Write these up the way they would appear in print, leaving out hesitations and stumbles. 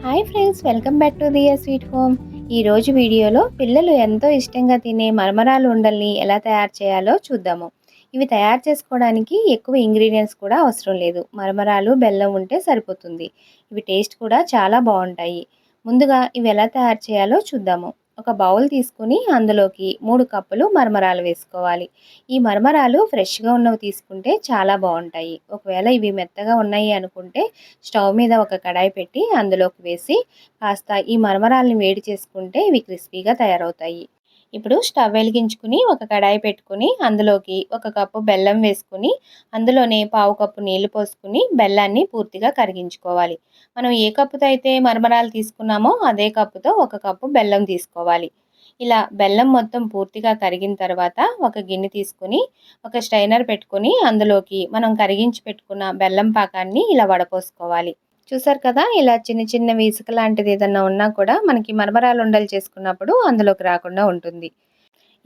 Hi friends, welcome back to Diya sweet home. ఈరోజు వీడియోలో పిల్లలు ఎంతో ఇష్టంగా తినే మరమరాలు ఉండల్ని ఎలా తయారు చేయాలో చూద్దాము. ఇవి తయారు చేసుకోవడానికి ఎక్కువ ఇంగ్రీడియంట్స్ కూడా అవసరం లేదు. మరమరాలు, బెల్లం ఉంటే సరిపోతుంది. ఇవి టేస్ట్ కూడా చాలా బాగుంటాయి. ముందుగా ఇవి ఎలా తయారు చేయాలో చూద్దాము. ఒక బౌల్ తీసుకుని అందులోకి 3 కప్పులు మరమరాలు వేసుకోవాలి. ఈ మరమరాలు ఫ్రెష్గా ఉన్నవి తీసుకుంటే చాలా బాగుంటాయి. ఒకవేళ ఇవి మెత్తగా ఉన్నాయి అనుకుంటే స్టవ్ మీద ఒక కడాయి పెట్టి అందులోకి వేసి కాస్త ఈ మరమరాలని వేడి చేసుకుంటే ఇవి క్రిస్పీగా తయారవుతాయి. ఇప్పుడు స్టవ్ వెలిగించుకుని ఒక కడాయి పెట్టుకుని అందులోకి ఒక కప్పు బెల్లం వేసుకుని అందులోనే పావు కప్పు నీళ్లు పోసుకుని బెల్లాన్ని పూర్తిగా కరిగించుకోవాలి. మనం ఏ కప్పుతో అయితే మరమరాలు తీసుకున్నామో అదే కప్పుతో ఒక కప్పు బెల్లం తీసుకోవాలి. ఇలా బెల్లం మొత్తం పూర్తిగా కరిగిన తర్వాత ఒక గిన్నె తీసుకుని ఒక స్ట్రైనర్ పెట్టుకుని అందులోకి మనం కరిగించి పెట్టుకున్న బెల్లం పాకాన్ని ఇలా వడపోసుకోవాలి. చూసారు కదా, ఇలా చిన్న చిన్నవి ఇసుక లాంటిది ఏదన్నా ఉన్నా కూడా మనకి మరమరాలు ఉండలు చేసుకున్నప్పుడు అందులోకి రాకుండా ఉంటుంది.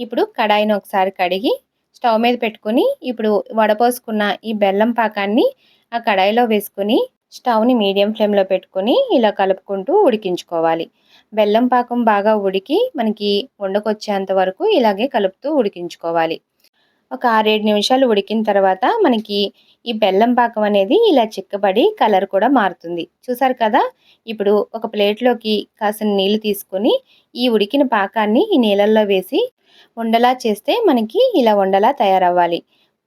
ఇప్పుడు కడాయిని ఒకసారి కడిగి స్టవ్ మీద పెట్టుకుని ఇప్పుడు వడపోసుకున్న ఈ బెల్లం పాకాన్ని ఆ కడాయిలో వేసుకుని స్టవ్ని మీడియం ఫ్లేమ్లో పెట్టుకుని ఇలా కలుపుకుంటూ ఉడికించుకోవాలి. బెల్లం పాకం బాగా ఉడికి మనకి ఉండకొచ్చేంత వరకు ఇలాగే కలుపుతూ ఉడికించుకోవాలి. ఒక 6, 7 నిమిషాలు ఉడికిన తర్వాత మనకి ఈ బెల్లం పాకం అనేది ఇలా చిక్కబడి కలర్ కూడా మారుతుంది. చూసారు కదా, ఇప్పుడు ఒక ప్లేట్లోకి కాసిన నీళ్లు తీసుకొని ఈ ఉడికిన పాకాన్ని ఈ నీళ్ళల్లో వేసి ఉండలా చేస్తే మనకి ఇలా ఉండలా తయారవ్వాలి.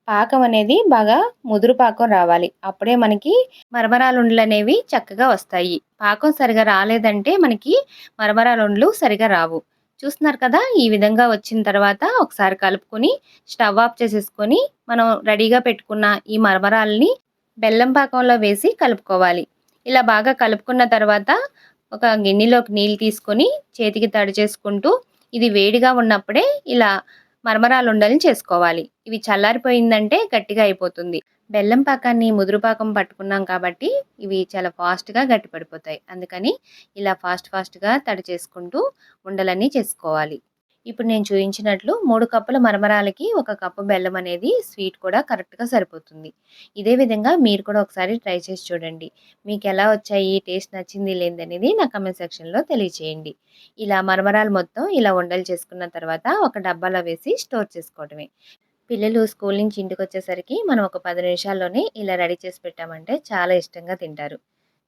పాకం అనేది బాగా ముదురు పాకం రావాలి. అప్పుడే మనకి మరమరాలు ఉండలు అనేవి చక్కగా వస్తాయి. పాకం సరిగా రాలేదంటే మనకి మరమరాలు ఉండలు సరిగా రావు. చూస్తున్నారు కదా, ఈ విధంగా వచ్చిన తర్వాత ఒకసారి కలుపుకొని స్టవ్ ఆఫ్ చేసేసుకొని మనం రెడీగా పెట్టుకున్న ఈ మరమరాలని బెల్లం పాకంలో వేసి కలుపుకోవాలి. ఇలా బాగా కలుపుకున్న తర్వాత ఒక గిన్నెలోకి నీళ్ళు తీసుకొని చేతికి తడి చేసుకుంటూ ఇది వేడిగా ఉన్నప్పుడే ఇలా మరమరాలు ఉండల్ని చేసుకోవాలి. ఇవి చల్లారిపోయిందంటే గట్టిగా అయిపోతుంది. బెల్లం పాకాన్ని ముదురు పాకం పట్టుకున్నాం కాబట్టి ఇవి చాలా ఫాస్ట్గా గట్టిపడిపోతాయి. అందుకని ఇలా ఫాస్ట్గా తడి చేసుకుంటూ ఉండలన్నీ చేసుకోవాలి. ఇప్పుడు నేను చూపించినట్లు 3 కప్పుల మరమరాలకి 1 కప్పు బెల్లం అనేది స్వీట్ కూడా కరెక్ట్గా సరిపోతుంది. ఇదే విధంగా మీరు కూడా ఒకసారి ట్రై చేసి చూడండి. మీకు ఎలా వచ్చాయి, టేస్ట్ నచ్చింది లేదనేది నా కామెంట్ సెక్షన్లో తెలియచేయండి. ఇలా మరమరాలు మొత్తం ఇలా ఉండలు చేసుకున్న తర్వాత ఒక డబ్బాలో వేసి స్టోర్ చేసుకోవడమే. పిల్లలు స్కూల్ నుంచి ఇంటికి వచ్చేసరికి మనం ఒక 10 నిమిషాల్లోనే ఇలా రెడీ చేసి పెట్టామంటే చాలా ఇష్టంగా తింటారు.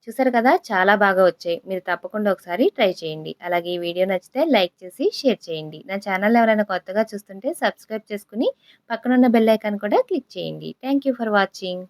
చూసారు కదా, చాలా బాగా వచ్చాయి. మీరు తప్పకుండా ఒకసారి ట్రై చేయండి. అలాగే ఈ వీడియో నచ్చితే లైక్ చేసి షేర్ చేయండి. నా ఛానల్ ఎవరైనా కొత్తగా చూస్తుంటే సబ్స్క్రైబ్ చేసుకుని పక్కనున్న బెల్ ఐకాన్ కూడా క్లిక్ చేయండి. Thank you for watching.